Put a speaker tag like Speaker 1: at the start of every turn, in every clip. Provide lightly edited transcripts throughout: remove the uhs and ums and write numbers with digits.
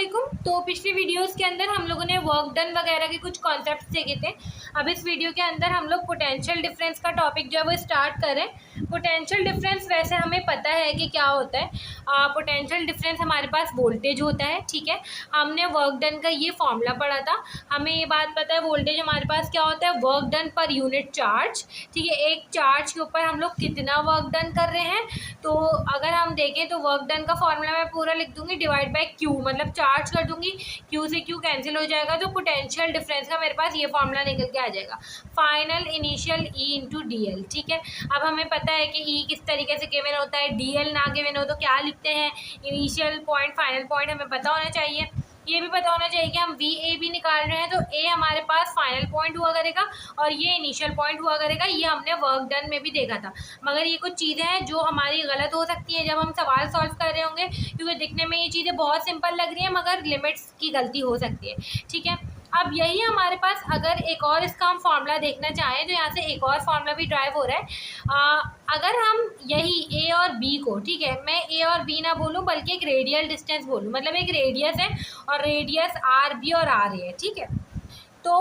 Speaker 1: वालेकुम। तो पिछली वीडियोस के अंदर हम लोगों ने वर्क डन वगैरह के कुछ कॉन्सेप्ट्स देखे थे। अब इस वीडियो के अंदर हम लोग पोटेंशियल डिफरेंस का टॉपिक जो है वो स्टार्ट करें। पोटेंशियल डिफरेंस वैसे हमें पता है कि क्या होता है। पोटेंशियल डिफरेंस हमारे पास वोल्टेज होता है, ठीक है। हमने वर्क डन का ये फॉर्मूला पढ़ा था, हमें ये बात पता है वोल्टेज हमारे पास क्या होता है, work done per unit charge, ठीक है। एक चार्ज के ऊपर हम लोग कितना वर्क डन कर रहे हैं। तो अगर हम देखें तो वर्क डन का फॉर्मूला मैं पूरा लिख दूंगी, डिवाइड बाय क्यू, मतलब चार्ज कर दूंगी, क्यू से क्यू कैंसिल हो जाएगा, तो पोटेंशियल डिफरेंस का मेरे पास ये फॉर्मूला निकल के आ जाएगा, final initial E into D L, ठीक है। अब हमें पता है कि ई किस तरीके से गिवन होता है, डी एल ना गिवन हो तो क्या लिखते हैं, इनिशियल पॉइंट फाइनल पॉइंट हमें पता होना चाहिए। ये भी पता होना चाहिए कि हम वी ए भी निकाल रहे हैं तो ए हमारे पास फाइनल पॉइंट हुआ करेगा और ये इनिशियल पॉइंट हुआ करेगा। ये हमने वर्क डन में भी देखा था, मगर ये कुछ चीज़ें हैं जो हमारी गलत हो सकती हैं जब हम सवाल सॉल्व कर रहे होंगे, क्योंकि दिखने में ये चीज़ें बहुत सिंपल लग रही हैं मगर लिमिट्स की गलती हो सकती है, ठीक है। अब यही हमारे पास अगर एक और इसका हम फार्मूला देखना चाहें तो यहाँ से एक और फार्मूला भी ड्राइव हो रहा है। अगर हम यही ए और बी को, ठीक है, मैं ए और बी ना बोलूँ बल्कि एक रेडियल डिस्टेंस बोलूँ, मतलब एक रेडियस है और रेडियस आर बी और आर ए है, ठीक है। तो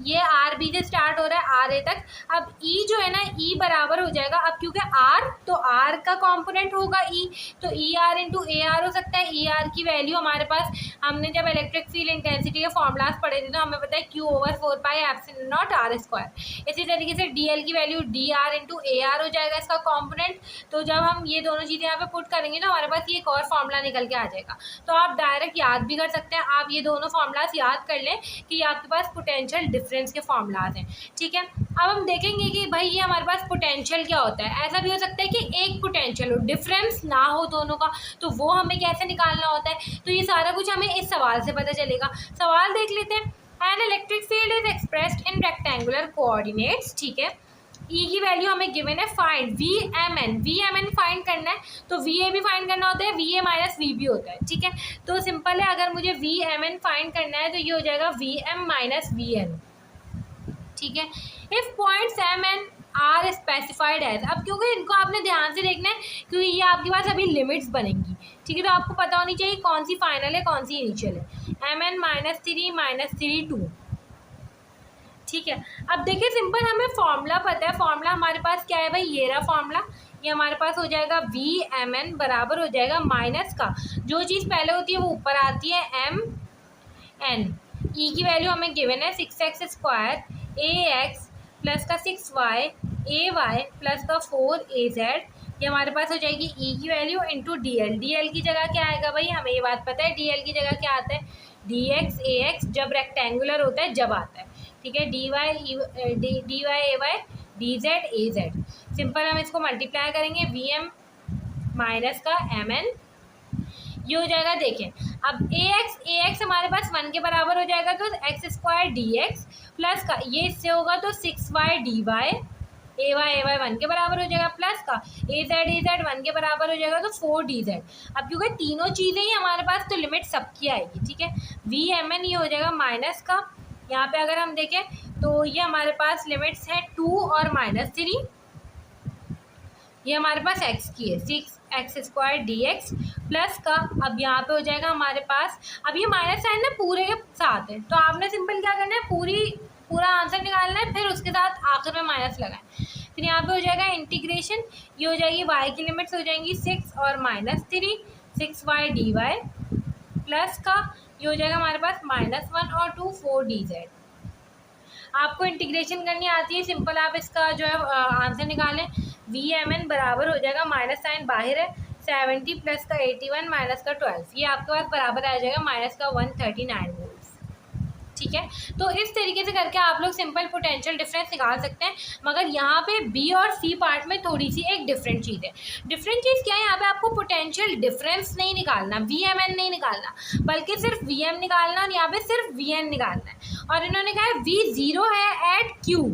Speaker 1: ये आर बी से स्टार्ट हो रहा है आर ए तक। अब ई जो है ना, ई बराबर हो जाएगा, अब क्योंकि आर तो आर का कंपोनेंट होगा ई, तो E R into A R हो सकता है। ई आर की वैल्यू हमारे पास, हमने जब इलेक्ट्रिक फील्ड इंटेंसिटी के फॉर्मूलाज पढ़े थे तो हमें पता है क्यू ओवर 4πε0 आर स्क्वायर। इसी तरीके से डी एल की value D R into A R हो जाएगा इसका कॉम्पोनेंट। तो जब हम ये दोनों चीज़ें यहाँ पे पुट करेंगे तो हमारे पास ये एक और फार्मूला निकल के आ जाएगा। तो आप डायरेक्ट याद भी कर सकते हैं, आप ये दोनों फार्मूलाज याद कर लें कि ये आपके पास पोटेंशियल डिफरेंस के फॉर्मूलाज हैं, ठीक है। अब हम देखेंगे कि भाई ये हमारे पास पोटेंशियल क्या होता है। ऐसा भी हो सकता है कि एक पोटेंशियल हो, डिफरेंस ना हो दोनों का, तो वो हमें कैसे निकालना होता है, तो ये सारा कुछ हमें इस सवाल से पता चलेगा। सवाल देख लेते हैं। An electric field is expressed in rectangular coordinates, ठीक है। ई की वैल्यू हमें गिवन है, find V M N find करना है, तो वी ए भी फाइंड करना होता है, V A minus V B होता है, ठीक है। तो सिंपल है, अगर मुझे वी एम एन फाइंड करना है तो ये हो जाएगा V M minus V N, ठीक है। If points M N are specified as, अब क्योंकि इनको आपने ध्यान से देखना है क्योंकि ये आपके पास अभी लिमिट्स बनेंगी, ठीक है। तो आपको पता होनी चाहिए कौन सी फाइनल है कौन सी इनिशियल है। एम एन -3 2, ठीक है। अब देखिए सिंपल, हमें फॉर्मूला पता है, फॉर्मूला हमारे पास क्या है भाई, ये रहा फॉर्मूला। ये हमारे पास हो जाएगा वी एम एन बराबर हो जाएगा माइनस का, जो चीज़ पहले होती है वो ऊपर आती है, एम एन। ई की वैल्यू हमें गिवन है 6x स्क्वायर ए एक्स प्लस का 6y ए वाई प्लस का 4az। ये हमारे पास हो जाएगी ई की value into D L. D L की जगह क्या आएगा भाई, हमें ये बात पता है, डी एल की जगह क्या आता है, डी एक्स ए एक्स जब रेक्टेंगुलर होता है जब आता है, ठीक है। D Y A Y D Z A Z. Simple हम इसको मल्टीप्लाई करेंगे, वी एम माइनस का एम एन, ये हो जाएगा। देखें अब ए एक्स हमारे पास 1 के बराबर हो जाएगा, तो x square D x plus का ये इससे होगा तो 6y D Y A Y 1 के बराबर हो जाएगा, प्लस का ए जेड 1 के बराबर हो जाएगा तो 4 डी जेड। अब क्योंकि तीनों चीज़ें ही हमारे पास, तो लिमिट सबकी आएगी, ठीक है। वी एम एन ये हो जाएगा माइनस का, यहाँ पे अगर हम देखें तो ये हमारे पास लिमिट्स है 2 और -3, ये हमारे पास x की है 6x square D x plus का, अब यहाँ पे हो जाएगा हमारे पास, अब ये माइनस साइन ना पूरे के साथ है, तो आपने सिंपल क्या करना है, पूरा आंसर निकालना है, फिर उसके साथ आखिर में माइनस लगाएं। फिर यहाँ पे हो जाएगा इंटीग्रेशन, ये हो जाएगी y की लिमिट्स हो जाएंगी 6 और -3, 6y डी वाई प्लस का, ये हो जाएगा हमारे पास -1 और 2 4 डी जेड। आपको इंटीग्रेशन करनी आती है, सिंपल आप इसका जो है आंसर निकालें। वी एम एन बराबर हो जाएगा, माइनस साइन बाहर है, 70 प्लस का 81 माइनस का 12, ये आपके पास बराबर आ जाएगा माइनस का 139 वोल्ट्स, ठीक है। तो इस तरीके से करके आप लोग सिंपल पोटेंशियल डिफरेंस निकाल सकते हैं, मगर यहाँ पे बी और सी पार्ट में थोड़ी सी एक डिफरेंट चीज़ है। डिफरेंट चीज़ क्या है, यहाँ पे आपको पोटेंशियल डिफरेंस नहीं निकालना, वी एम एन नहीं निकालना, बल्कि सिर्फ वी एम निकालना और यहाँ पे सिर्फ वी एन निकालना है। और इन्होंने कहा है V0 है एट Q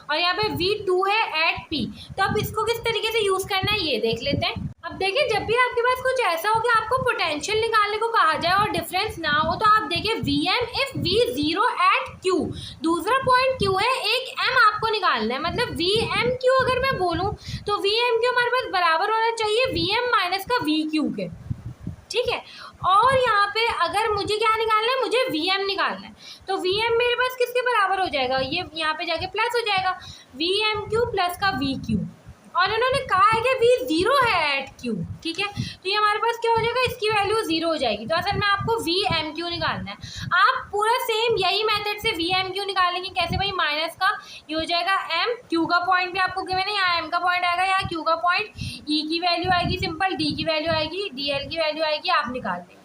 Speaker 1: और यहाँ पे V2 है एट P, तो अब इसको किस तरीके से यूज़ करना है ये देख लेते हैं। अब देखिए, जब भी आपके पास कुछ ऐसा हो कि आपको पोटेंशियल निकालने को कहा जाए और डिफरेंस ना हो, तो आप देखिए Vm if V0 at Q, दूसरा पॉइंट Q है, एक M आपको निकालना है, मतलब VMQ अगर मैं बोलूँ तो VMQ हमारे पास बराबर होना चाहिए Vm माइनस का VQ के, ठीक है। और यहाँ पे अगर मुझे क्या निकालना है, मुझे VM निकालना है, तो VM मेरे पास किसके बराबर हो जाएगा, ये यहाँ पे जाके प्लस हो जाएगा, VMQ प्लस का VQ, और उन्होंने कहा है कि V 0 है एट Q, ठीक है, तो ये हमारे पास क्या हो जाएगा, इसकी वैल्यू 0 हो जाएगी। तो असल में आपको VMQ निकालना है। आप पूरा सेम यही मेथड से VMQ निकालेंगे। कैसे भाई, माइनस का ये हो जाएगा M, Q का पॉइंट भी आपको गिवन है, यहाँ M का पॉइंट आएगा, यहाँ Q का पॉइंट, E की वैल्यू आएगी सिंपल, D की वैल्यू आएगी, DL की वैल्यू आएगी, आप निकाल देंगे।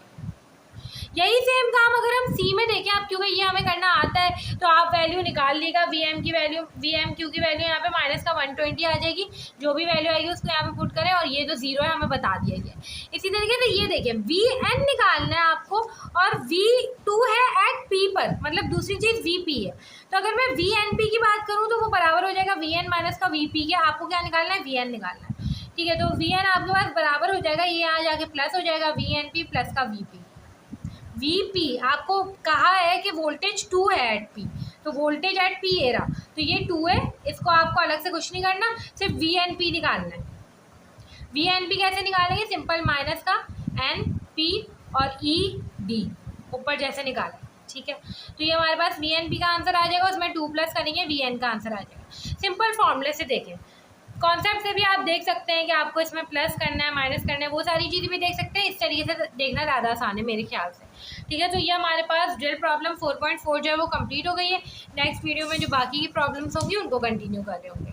Speaker 1: यही सेम काम अगर हम सी में देखें, आप क्योंकि ये हमें करना आता है, तो आप वैल्यू निकाल लीजिएगा, VM की वैल्यू, VMQ की वैल्यू यहाँ पे माइनस का 120 आ जाएगी, जो भी वैल्यू आएगी उसको यहाँ पे पुट करें, और ये तो 0 है हमें बता दिया गया। इसी तरीके से ये देखें, VN निकालना है आपको, और V2 है एट P पर, मतलब दूसरी चीज़ VP है। तो अगर मैं VNP की बात करूँ तो वो बराबर हो जाएगा VN माइनस का VP के। आपको क्या निकालना है, VN निकालना है, ठीक है। तो VN आपके पास बराबर हो जाएगा, ये यहाँ जाके प्लस हो जाएगा, VNP प्लस का VP। VP आपको कहा है कि वोल्टेज 2 है एट P, तो वोल्टेज एट P ये रहा, तो ये 2 है, इसको आपको अलग से कुछ नहीं करना, सिर्फ VNP निकालना है। VNP कैसे निकालेंगे, सिंपल माइनस का NP और ED ऊपर जैसे निकालें, ठीक है। तो ये हमारे पास VNP का आंसर आ जाएगा, उसमें 2 प्लस करेंगे, VN का आंसर आ जाएगा। सिंपल फॉर्मूले से देखें, कॉन्सेप्ट से भी आप देख सकते हैं कि आपको इसमें प्लस करना है, माइनस करना है, वो सारी चीज़ें भी देख सकते हैं। इस तरीके से देखना ज़्यादा आसान है मेरे ख्याल से, ठीक है। तो ये हमारे पास ड्रिल प्रॉब्लम 4.4 जो है वो कंप्लीट हो गई है। नेक्स्ट वीडियो में जो बाकी की प्रॉब्लम्स होंगी उनको कंटिन्यू कर रहे होंगे।